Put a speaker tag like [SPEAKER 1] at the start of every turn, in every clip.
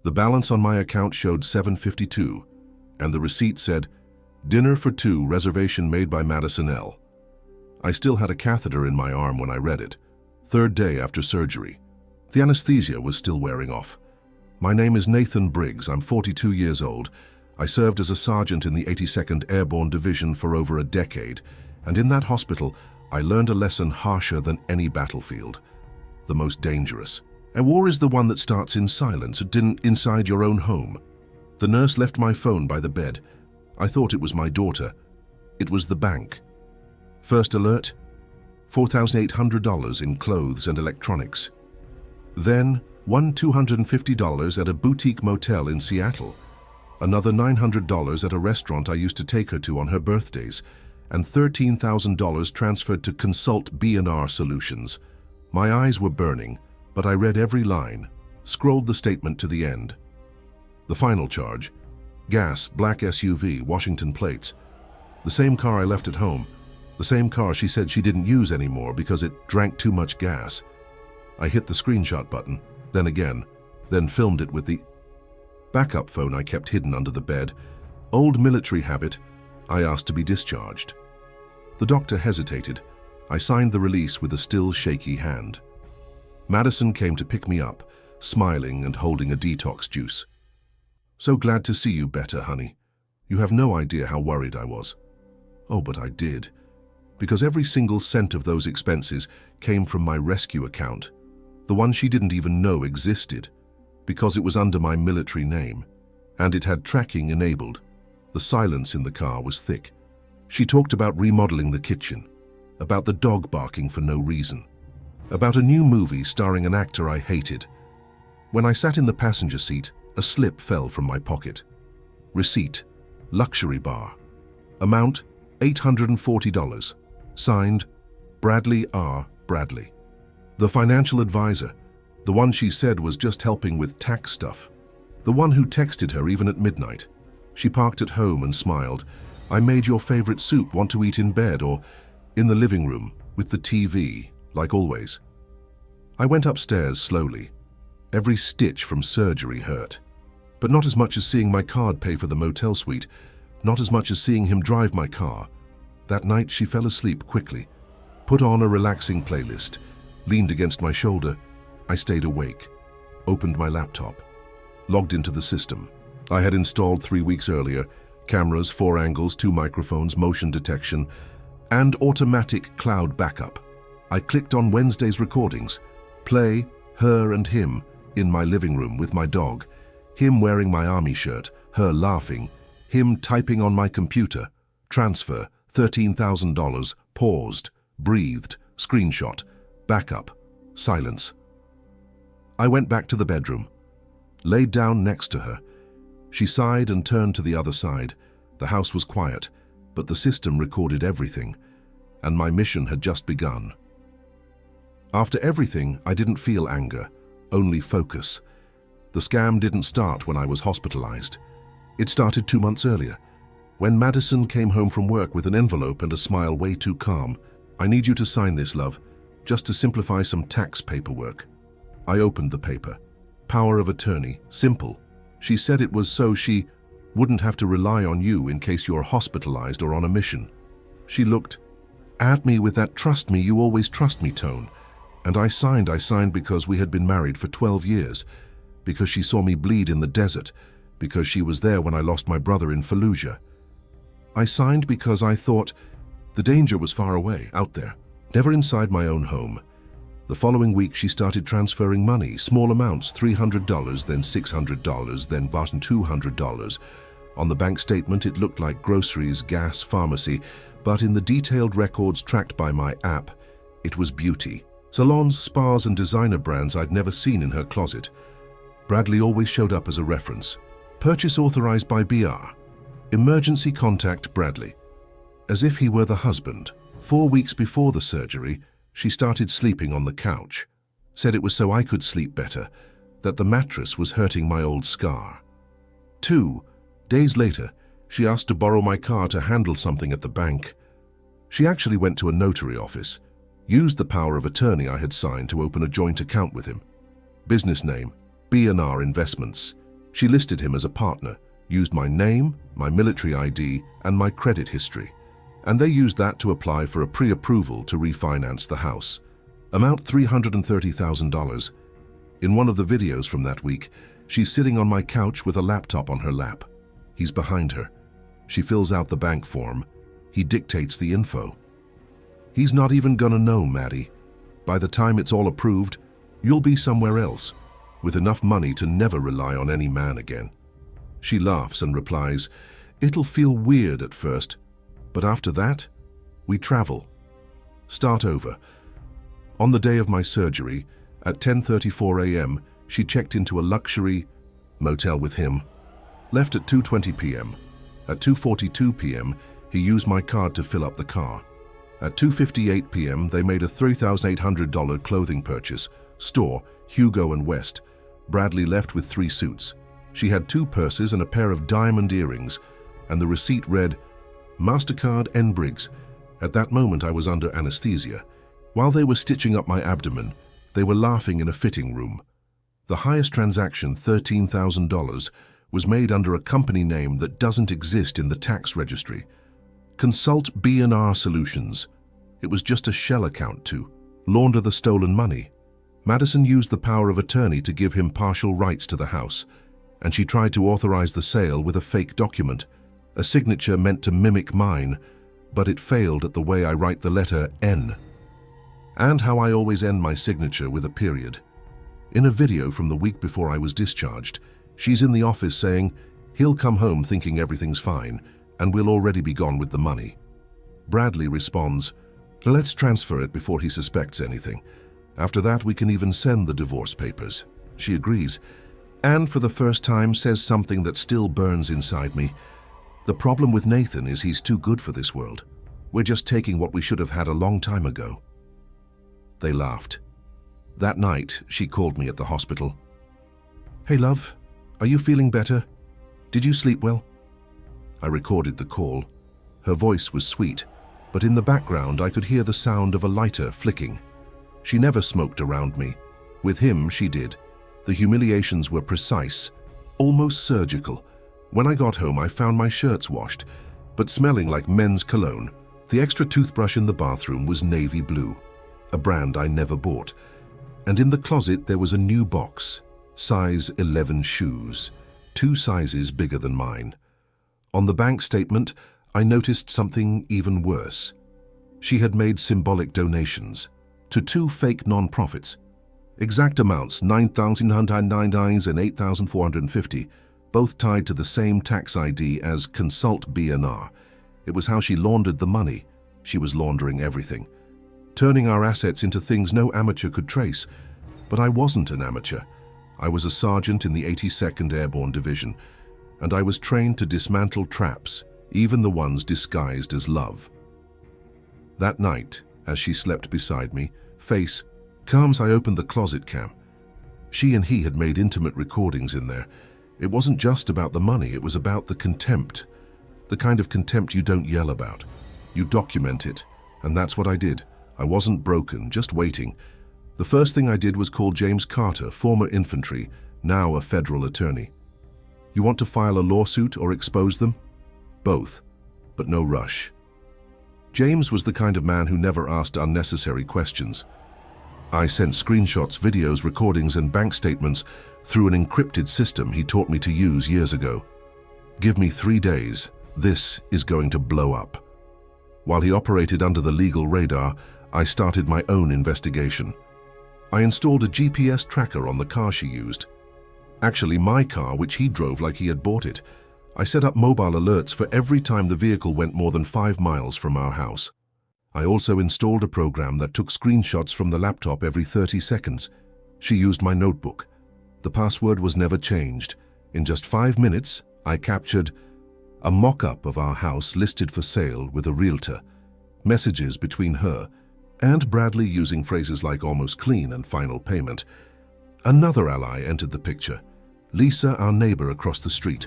[SPEAKER 1] The balance on my account showed $752, and the receipt said, "Dinner for two, reservation made by Madison L." I still had a catheter in my arm when I read it. Third day after surgery. The anesthesia was still wearing off. My name is Nathan Briggs. I'm 42 years old. I served as a sergeant in the 82nd Airborne Division for over a decade, and in that hospital, I learned a lesson harsher than any battlefield. The most dangerous. A war is the one that starts in silence, inside your own home. The nurse left my phone by the bed. I thought it was my daughter. It was the bank. First alert, $4,800 in clothes and electronics. Then, $250 at a boutique motel in Seattle. Another $900 at a restaurant I used to take her to on her birthdays, and $13,000 transferred to Consult B&R Solutions. My eyes were burning, but I read every line, scrolled the statement to the end. The final charge, gas, black SUV, Washington plates. The same car I left at home, the same car she said she didn't use anymore because it drank too much gas. I hit the screenshot button, then again, then filmed it with the backup phone I kept hidden under the bed. Old military habit, I asked to be discharged. The doctor hesitated. I signed the release with a still shaky hand. Madison came to pick me up, smiling and holding a detox juice. "So glad to see you better, honey. You have no idea how worried I was." Oh, but I did. Because every single cent of those expenses came from my rescue account, the one she didn't even know existed, because it was under my military name, and it had tracking enabled. The silence in the car was thick. She talked about remodeling the kitchen, about the dog barking for no reason, about a new movie starring an actor I hated. When I sat in the passenger seat, a slip fell from my pocket. Receipt, luxury bar. Amount, $840. Signed, Bradley R. Bradley. The financial advisor, the one she said was just helping with tax stuff. The one who texted her even at midnight. She parked at home and smiled. "I made your favorite soup, want to eat in bed or in the living room with the TV, like always." I went upstairs slowly. Every stitch from surgery hurt. But not as much as seeing my card pay for the motel suite, not as much as seeing him drive my car. That night she fell asleep quickly, put on a relaxing playlist, leaned against my shoulder. I stayed awake, opened my laptop, logged into the system. I had installed 3 weeks earlier, cameras, 4 angles, 2 microphones, motion detection, and automatic cloud backup. I clicked on Wednesday's recordings, play, her and him, in my living room with my dog, him wearing my army shirt, her laughing, him typing on my computer, transfer, $13,000, paused, breathed, screenshot, backup, silence. I went back to the bedroom, laid down next to her. She sighed and turned to the other side. The house was quiet, but the system recorded everything, and my mission had just begun. After everything, I didn't feel anger, only focus. The scam didn't start when I was hospitalized. It started 2 months earlier, when Madison came home from work with an envelope and a smile way too calm. "I need you to sign this, love, just to simplify some tax paperwork." I opened the paper. Power of attorney, simple. She said it was so she wouldn't have to rely on you in case you're hospitalized or on a mission. She looked at me with that "trust me, you always trust me" tone. And I signed because we had been married for 12 years, because she saw me bleed in the desert, because she was there when I lost my brother in Fallujah. I signed because I thought the danger was far away, out there, never inside my own home. The following week she started transferring money, small amounts, $300, then $600, then $200. On the bank statement it looked like groceries, gas, pharmacy, but in the detailed records tracked by my app, it was beauty. Salons, spas and designer brands I'd never seen in her closet. Bradley always showed up as a reference. Purchase authorized by BR. Emergency contact Bradley. As if he were the husband. 4 weeks before the surgery, she started sleeping on the couch. Said it was so I could sleep better, that the mattress was hurting my old scar. 2 days later, she asked to borrow my car to handle something at the bank. She actually went to a notary office, used the power of attorney I had signed to open a joint account with him. Business name, B&R Investments. She listed him as a partner, used my name, my military ID, and my credit history, and they used that to apply for a pre-approval to refinance the house. Amount $330,000. In one of the videos from that week, she's sitting on my couch with a laptop on her lap. He's behind her. She fills out the bank form. He dictates the info. He's not even gonna know, Maddie. By the time it's all approved, you'll be somewhere else, with enough money to never rely on any man again. She laughs and replies, "It'll feel weird at first, but after that, we travel. Start over." On the day of my surgery, at 10:34 a.m., she checked into a luxury motel with him. Left at 2:20 p.m. At 2:42 p.m., he used my card to fill up the car. At 2:58 p.m., they made a $3,800 clothing purchase. Store, Hugo and West. Bradley left with 3 suits. She had 2 purses and a pair of diamond earrings, and the receipt read, "MasterCard N. Briggs." At that moment, I was under anesthesia. While they were stitching up my abdomen, they were laughing in a fitting room. The highest transaction, $13,000, was made under a company name that doesn't exist in the tax registry. Consult B&R Solutions. It was just a shell account to launder the stolen money. Madison used the power of attorney to give him partial rights to the house, and she tried to authorize the sale with a fake document, a signature meant to mimic mine, but it failed at the way I write the letter N, and how I always end my signature with a period. In a video from the week before I was discharged, she's in the office saying, "He'll come home thinking everything's fine, and we'll already be gone with the money." Bradley responds, "Let's transfer it before he suspects anything. After that, we can even send the divorce papers." She agrees, and for the first time says something that still burns inside me. "The problem with Nathan is he's too good for this world. We're just taking what we should have had a long time ago." They laughed. That night, she called me at the hospital. "Hey, love, are you feeling better? Did you sleep well?" I recorded the call. Her voice was sweet, but in the background I could hear the sound of a lighter flicking. She never smoked around me. With him, she did. The humiliations were precise, almost surgical. When I got home, I found my shirts washed, but smelling like men's cologne. The extra toothbrush in the bathroom was navy blue, a brand I never bought. And in the closet, there was a new box, size 11 shoes, 2 sizes bigger than mine. On the bank statement, I noticed something even worse. She had made symbolic donations to 2 fake non-profits. Exact amounts, $9,999 and $8,450, both tied to the same tax ID as Consult B&R. It was how she laundered the money. She was laundering everything, turning our assets into things no amateur could trace. But I wasn't an amateur. I was a sergeant in the 82nd Airborne Division, and I was trained to dismantle traps, even the ones disguised as love. That night, as she slept beside me, face calm, I opened the closet cam. She and he had made intimate recordings in there. It wasn't just about the money, it was about the contempt. The kind of contempt you don't yell about. You document it, and that's what I did. I wasn't broken, just waiting. The first thing I did was call James Carter, former infantry, now a federal attorney. "You want to file a lawsuit or expose them?" "Both, but no rush." James was the kind of man who never asked unnecessary questions. I sent screenshots, videos, recordings, and bank statements through an encrypted system he taught me to use years ago. "Give me 3 days. This is going to blow up." While he operated under the legal radar, I started my own investigation. I installed a GPS tracker on the car she used. Actually, my car, which he drove like he had bought it. I set up mobile alerts for every time the vehicle went more than 5 miles from our house. I also installed a program that took screenshots from the laptop every 30 seconds. She used my notebook. The password was never changed. In just 5 minutes, I captured a mock-up of our house listed for sale with a realtor, messages between her and Bradley using phrases like almost clean and final payment. Another ally entered the picture, Lisa, our neighbor across the street,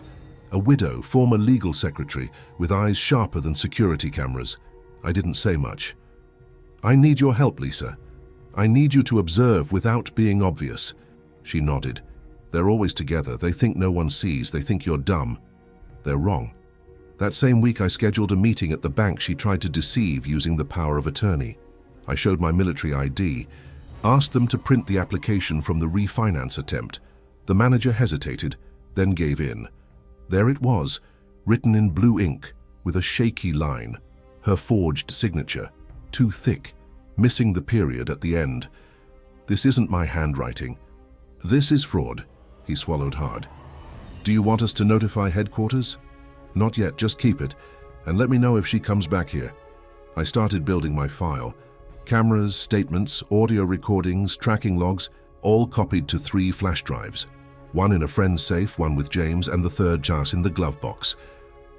[SPEAKER 1] a widow, former legal secretary with eyes sharper than security cameras. I didn't say much. "I need your help, Lisa. I need you to observe without being obvious." She nodded. They're always together. They think no one sees. They think you're dumb. They're wrong. That same week, I scheduled a meeting at the bank she tried to deceive using the power of attorney. I showed my military ID, asked them to print the application from the refinance attempt. The manager hesitated, then gave in. There it was, written in blue ink, with a shaky line, her forged signature, too thick, missing the period at the end. This isn't my handwriting. This is fraud. He swallowed hard. Do you want us to notify headquarters? Not yet, just keep it, and let me know if she comes back here. I started building my file. Cameras, statements, audio recordings, tracking logs, all copied to 3 flash drives. One in a friend's safe, one with James, and the third just in the glove box.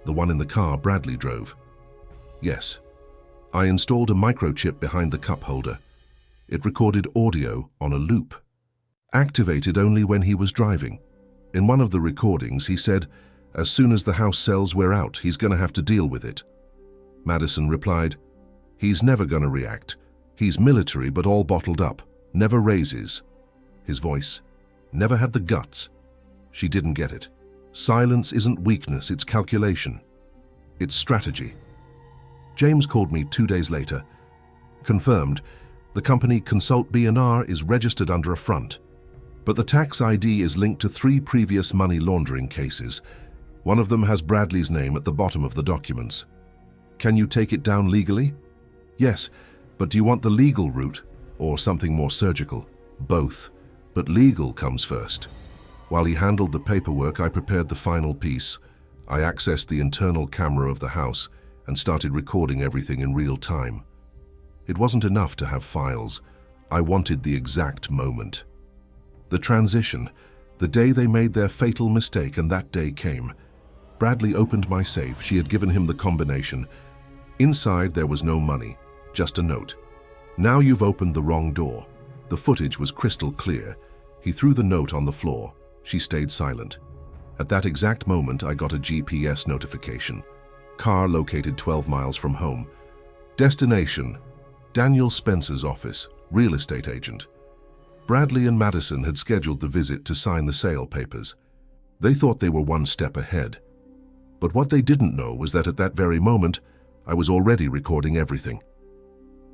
[SPEAKER 1] The one in the car Bradley drove. Yes. I installed a microchip behind the cup holder. It recorded audio on a loop. Activated only when he was driving. In one of the recordings, he said, "As soon as the house sells, we're out. He's going to have to deal with it." Madison replied, "He's never going to react. He's military but all bottled up. Never raises." His voice, "Never had the guts." She didn't get it. Silence isn't weakness, it's calculation. It's strategy. James called me 2 days later. Confirmed, the company Consult B&R is registered under a front. But the tax ID is linked to 3 previous money laundering cases. One of them has Bradley's name at the bottom of the documents. Can you take it down legally? Yes, but do you want the legal route or something more surgical? Both, but legal comes first. While he handled the paperwork, I prepared the final piece. I accessed the internal camera of the house and started recording everything in real time. It wasn't enough to have files. I wanted the exact moment. The transition, the day they made their fatal mistake, and that day came. Bradley opened my safe. She had given him the combination. Inside there was no money, just a note. "Now you've opened the wrong door." The footage was crystal clear. He threw the note on the floor. She stayed silent. At that exact moment, I got a GPS notification. Car located 12 miles from home. Destination, Daniel Spencer's office, real estate agent. Bradley and Madison had scheduled the visit to sign the sale papers. They thought they were one step ahead. But what they didn't know was that at that very moment, I was already recording everything.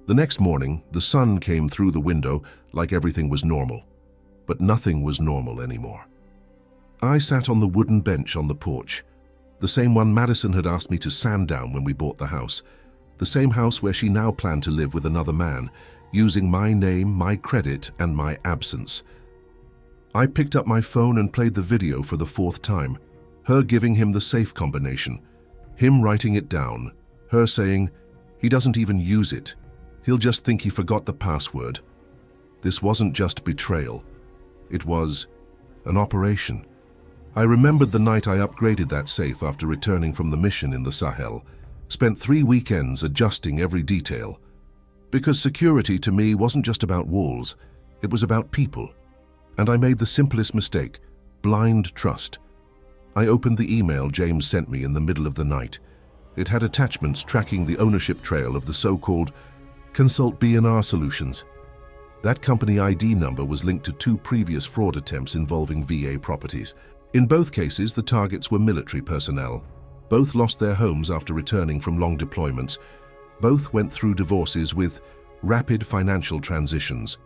[SPEAKER 1] The next morning, the sun came through the window like everything was normal. But nothing was normal anymore. I sat on the wooden bench on the porch, the same one Madison had asked me to sand down when we bought the house, the same house where she now planned to live with another man, using my name, my credit, and my absence. I picked up my phone and played the video for the 4th time, her giving him the safe combination, him writing it down, her saying, "He doesn't even use it. He'll just think he forgot the password." This wasn't just betrayal. It was an operation. I remembered the night I upgraded that safe after returning from the mission in the Sahel, spent 3 weekends adjusting every detail. Because security to me wasn't just about walls, it was about people. And I made the simplest mistake, blind trust. I opened the email James sent me in the middle of the night. It had attachments tracking the ownership trail of the so-called Consult B&R Solutions. That company ID number was linked to 2 previous fraud attempts involving VA properties. In both cases, the targets were military personnel. Both lost their homes after returning from long deployments. Both went through divorces with rapid financial transitions.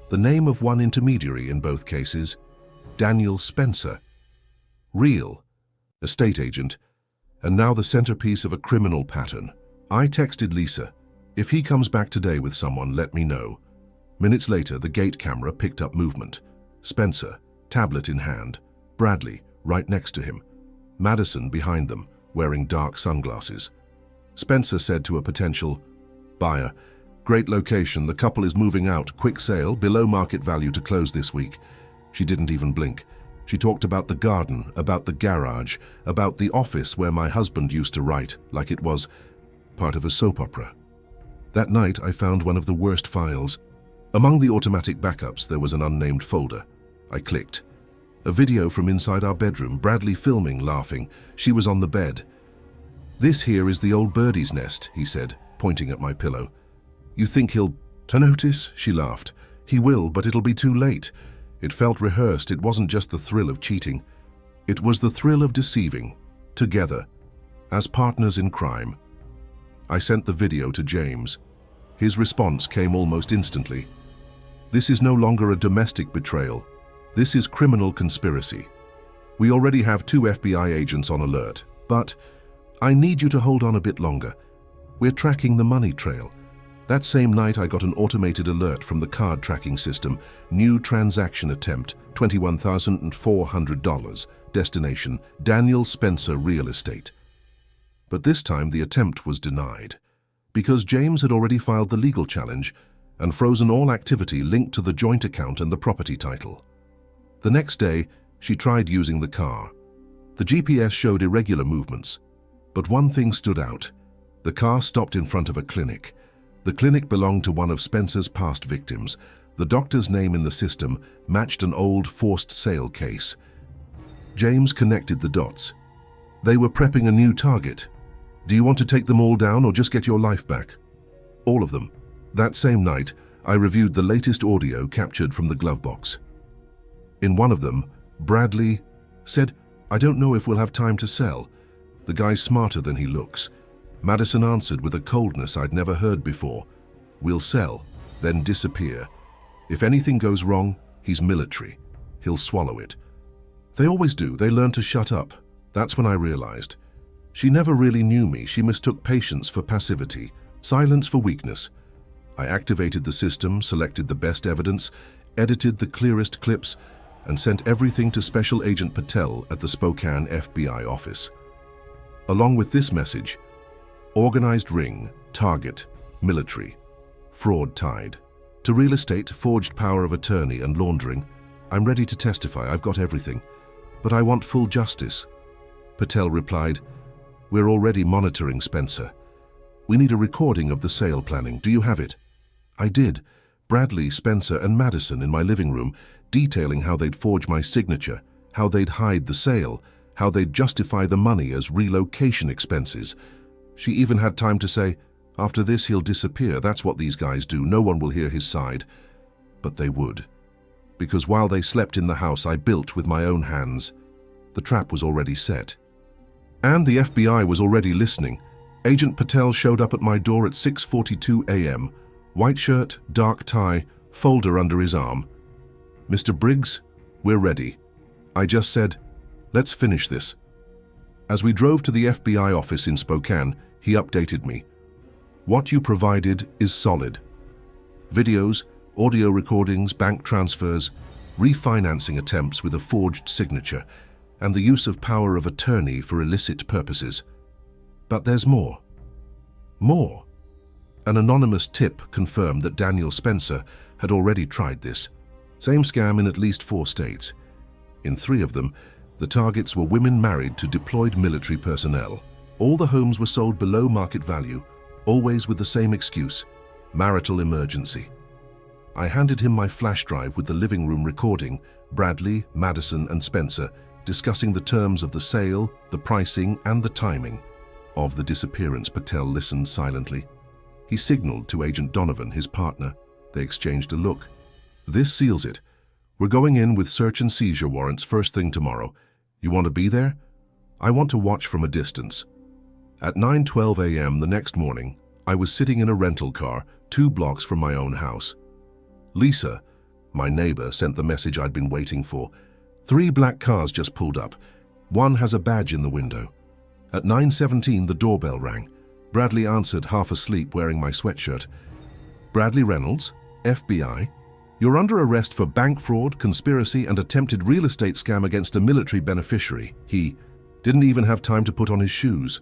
[SPEAKER 1] The name of one intermediary in both cases, Daniel Spencer. Real, estate agent, and now the centerpiece of a criminal pattern. I texted Lisa, "If he comes back today with someone, let me know." Minutes later, the gate camera picked up movement. Spencer, tablet in hand. Bradley, right next to him. Madison behind them, wearing dark sunglasses. Spencer said to a potential buyer, "Great location, the couple is moving out, quick sale, below market value to close this week." She didn't even blink. She talked about the garden, about the garage, about the office where my husband used to write, like it was part of a soap opera. That night, I found one of the worst files. Among the automatic backups, there was an unnamed folder. I clicked. A video from inside our bedroom, Bradley filming, laughing. She was on the bed. "This here is the old birdie's nest," he said, pointing at my pillow. "You think he'll notice?" She laughed. "He will, but it'll be too late. It felt rehearsed. It wasn't just the thrill of cheating. It was the thrill of deceiving, together, as partners in crime. I sent the video to James. His response came almost instantly. This is no longer a domestic betrayal. This is criminal conspiracy. We already have 2 FBI agents on alert, but I need you to hold on a bit longer. We're tracking the money trail. That same night I got an automated alert from the card tracking system. New transaction attempt, $21,400. Destination, Daniel Spencer Real Estate. But this time the attempt was denied, because James had already filed the legal challenge and frozen all activity linked to the joint account and the property title. The next day, she tried using the car. The GPS showed irregular movements, but one thing stood out. The car stopped in front of a clinic. The clinic belonged to one of Spencer's past victims. The doctor's name in the system matched an old forced sale case. James connected the dots. They were prepping a new target. Do you want to take them all down or just get your life back? All of them. That same night, I reviewed the latest audio captured from the glove box. In one of them, Bradley said, "I don't know if we'll have time to sell. The guy's smarter than he looks." Madison answered with a coldness I'd never heard before. "We'll sell, then disappear. If anything goes wrong, he's military. He'll swallow it." They always do. They learn to shut up. That's when I realized. She never really knew me. She mistook patience for passivity, silence for weakness. I activated the system, selected the best evidence, edited the clearest clips, and sent everything to Special Agent Patel at the Spokane FBI office. Along with this message: organized ring, target, military, fraud tied to real estate, forged power of attorney and laundering. I'm ready to testify. I've got everything. But I want full justice. Patel replied, "We're already monitoring Spencer. We need a recording of the sale planning. Do you have it?" I did. Bradley, Spencer, and Madison in my living room, detailing how they'd forge my signature, how they'd hide the sale, how they'd justify the money as relocation expenses. She even had time to say, "After this, he'll disappear. That's what these guys do. No one will hear his side." But they would. Because while they slept in the house I built with my own hands, the trap was already set. And the FBI was already listening. Agent Patel showed up at my door at 6:42 a.m. White shirt, dark tie, folder under his arm. "Mr. Briggs, we're ready." I just said, "Let's finish this." As we drove to the FBI office in Spokane, he updated me. "What you provided is solid. Videos, audio recordings, bank transfers, refinancing attempts with a forged signature, and the use of power of attorney for illicit purposes. But there's more. More. An anonymous tip confirmed that Daniel Spencer had already tried this. Same scam in at least 4 states. In 3 of them, the targets were women married to deployed military personnel. All the homes were sold below market value, always with the same excuse: marital emergency. I handed him my flash drive with the living room recording, Bradley, Madison, and Spencer discussing the terms of the sale, the pricing, and the timing of the disappearance. Patel listened silently. He signaled to Agent Donovan, his partner. They exchanged a look. "This seals it. We're going in with search and seizure warrants first thing tomorrow. You want to be there?" "I want to watch from a distance." At 9:12 a.m. the next morning, I was sitting in a rental car 2 blocks from my own house. Lisa, my neighbor, sent the message I'd been waiting for. 3 black cars just pulled up. One has a badge in the window. At 9:17, the doorbell rang. Bradley answered, half asleep, wearing my sweatshirt. "Bradley Reynolds, FBI. You're under arrest for bank fraud, conspiracy, and attempted real estate scam against a military beneficiary." He didn't even have time to put on his shoes.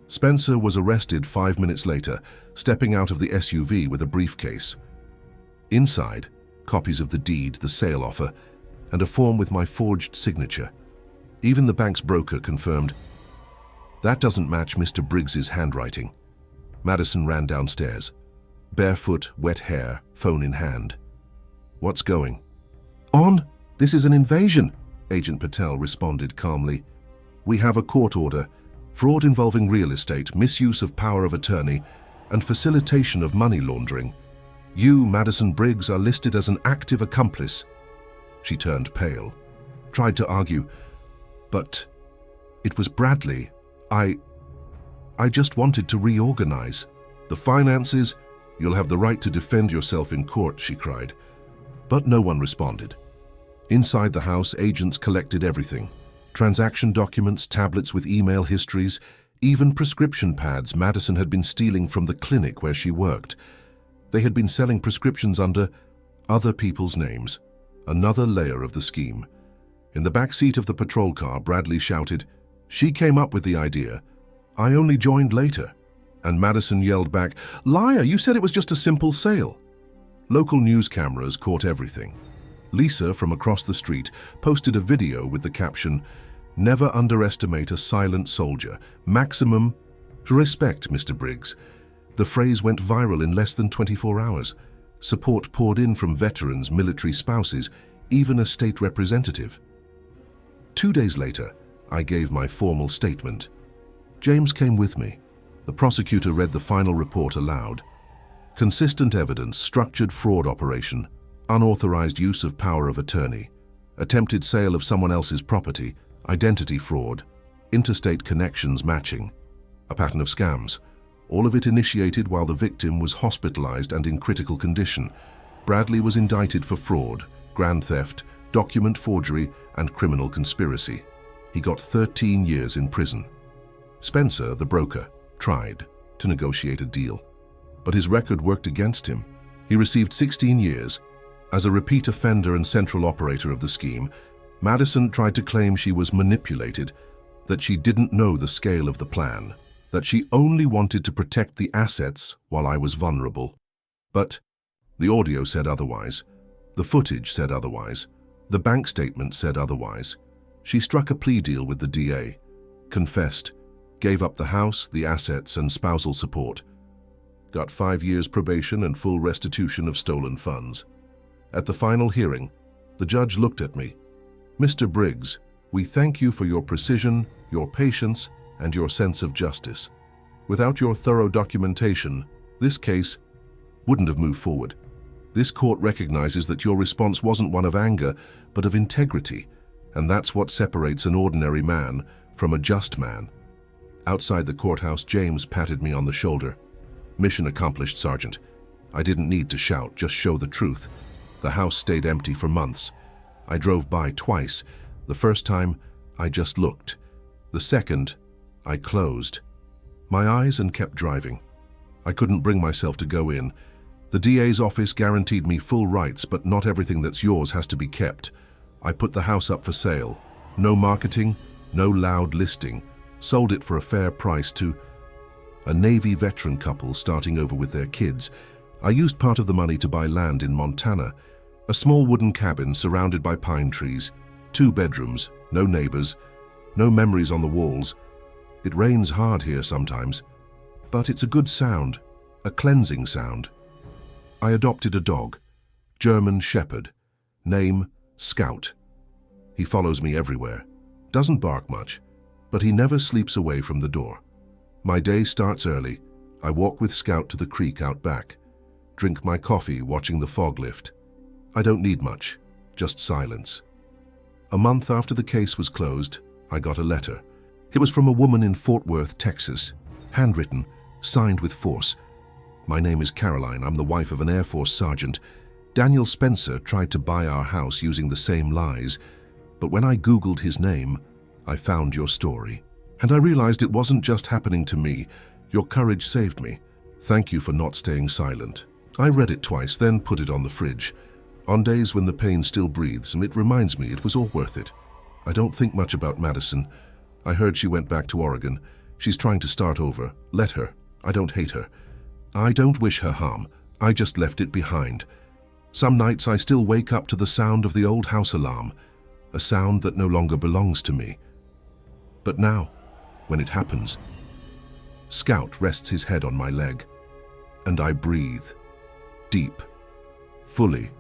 [SPEAKER 1] Spencer was arrested 5 minutes later, stepping out of the SUV with a briefcase. Inside, copies of the deed, the sale offer, and a form with my forged signature. Even the bank's broker confirmed, "That doesn't match Mr. Briggs's handwriting." Madison ran downstairs. Barefoot, wet hair, phone in hand. "What's going on? This is an invasion," Agent Patel responded calmly. "We have a court order. Fraud involving real estate, misuse of power of attorney, and facilitation of money laundering. You, Madison Briggs, are listed as an active accomplice." She turned pale, tried to argue, but it was Bradley. I just wanted to reorganize. The finances, you'll have the right to defend yourself in court, she cried. But no one responded. Inside the house, agents collected everything. Transaction documents, tablets with email histories, even prescription pads Madison had been stealing from the clinic where she worked. They had been selling prescriptions under other people's names. Another layer of the scheme. In the back seat of the patrol car, Bradley shouted, "She came up with the idea. I only joined later." And Madison yelled back, "Liar, you said it was just a simple sale." Local news cameras caught everything. Lisa, from across the street, posted a video with the caption, "Never underestimate a silent soldier. Maximum respect, Mr. Briggs." The phrase went viral in less than 24 hours. Support poured in from veterans, military spouses, even a state representative. 2 days later, I gave my formal statement. James came with me. The prosecutor read the final report aloud. Consistent evidence, structured fraud operation, unauthorized use of power of attorney, attempted sale of someone else's property, identity fraud, interstate connections matching, a pattern of scams. All of it initiated while the victim was hospitalized and in critical condition. Bradley was indicted for fraud, grand theft, document forgery, and criminal conspiracy. He got 13 years in prison. Spencer, the broker, tried to negotiate a deal, but his record worked against him. He received 16 years. As a repeat offender and central operator of the scheme, Madison tried to claim she was manipulated, that she didn't know the scale of the plan, that she only wanted to protect the assets while I was vulnerable. But the audio said otherwise. The footage said otherwise. The bank statement said otherwise. She struck a plea deal with the DA, confessed, gave up the house, the assets, and spousal support. Got 5 years probation and full restitution of stolen funds. At the final hearing, the judge looked at me. "Mr. Briggs, we thank you for your precision, your patience, and your sense of justice. Without your thorough documentation, this case wouldn't have moved forward. This court recognizes that your response wasn't one of anger, but of integrity, and that's what separates an ordinary man from a just man." Outside the courthouse, James patted me on the shoulder. "Mission accomplished, Sergeant." I didn't need to shout, just show the truth. The house stayed empty for months. I drove by twice. The first time, I just looked. The second, I closed my eyes and kept driving. I couldn't bring myself to go in. The DA's office guaranteed me full rights, but not everything that's yours has to be kept. I put the house up for sale. No marketing, no loud listing. Sold it for a fair price to a Navy veteran couple starting over with their kids. I used part of the money to buy land in Montana, a small wooden cabin surrounded by pine trees, 2 bedrooms, no neighbors, no memories on the walls. It rains hard here sometimes, but it's a good sound, a cleansing sound. I adopted a dog, German Shepherd, name Scout. He follows me everywhere, doesn't bark much, but he never sleeps away from the door. My day starts early. I walk with Scout to the creek out back, drink my coffee watching the fog lift. I don't need much, just silence. A month after the case was closed, I got a letter. It was from a woman in Fort Worth, Texas, handwritten, signed with force. "My name is Caroline. I'm the wife of an Air Force sergeant. Daniel Spencer tried to buy our house using the same lies, but when I Googled his name, I found your story. And I realized it wasn't just happening to me. Your courage saved me. Thank you for not staying silent." I read it twice, then put it on the fridge. On days when the pain still breathes, and it reminds me it was all worth it. I don't think much about Madison. I heard she went back to Oregon. She's trying to start over. Let her. I don't hate her. I don't wish her harm. I just left it behind. Some nights I still wake up to the sound of the old house alarm, a sound that no longer belongs to me. But now, when it happens, Scout rests his head on my leg, and I breathe, deep, fully.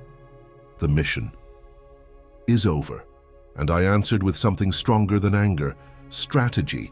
[SPEAKER 1] The mission is over, and I answered with something stronger than anger: strategy.